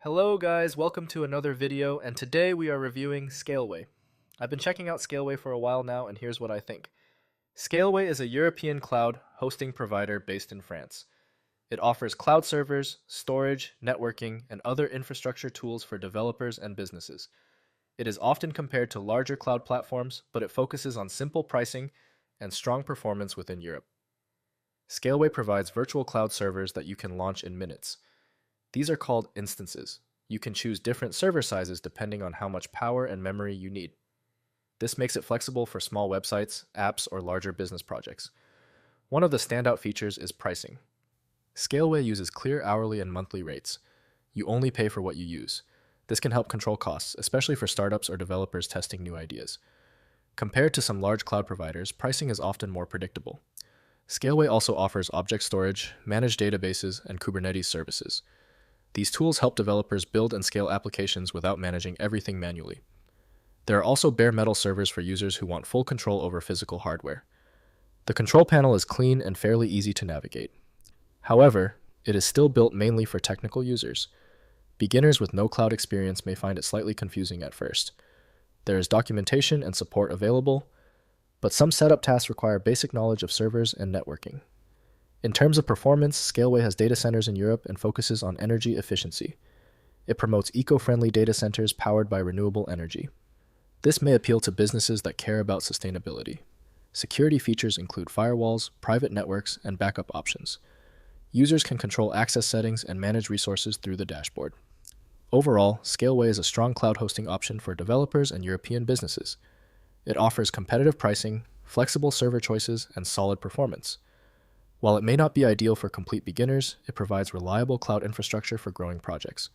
Hello guys, welcome to another video, and today we are reviewing Scaleway. I've been checking out Scaleway for a while now, and here's what I think. Scaleway is a European cloud hosting provider based in France. It offers cloud servers, storage, networking, and other infrastructure tools for developers and businesses. It is often compared to larger cloud platforms, but it focuses on simple pricing and strong performance within Europe. Scaleway provides virtual cloud servers that you can launch in minutes. These are called instances. You can choose different server sizes depending on how much power and memory you need. This makes it flexible for small websites, apps, or larger business projects. One of the standout features is pricing. Scaleway uses clear hourly and monthly rates. You only pay for what you use. This can help control costs, especially for startups or developers testing new ideas. Compared to some large cloud providers, pricing is often more predictable. Scaleway also offers object storage, managed databases, and Kubernetes services. These tools help developers build and scale applications without managing everything manually. There are also bare metal servers for users who want full control over physical hardware. The control panel is clean and fairly easy to navigate. However, it is still built mainly for technical users. Beginners with no cloud experience may find it slightly confusing at first. There is documentation and support available, but some setup tasks require basic knowledge of servers and networking. In terms of performance, Scaleway has data centers in Europe and focuses on energy efficiency. It promotes eco-friendly data centers powered by renewable energy. This may appeal to businesses that care about sustainability. Security features include firewalls, private networks, and backup options. Users can control access settings and manage resources through the dashboard. Overall, Scaleway is a strong cloud hosting option for developers and European businesses. It offers competitive pricing, flexible server choices, and solid performance. While it may not be ideal for complete beginners, it provides reliable cloud infrastructure for growing projects.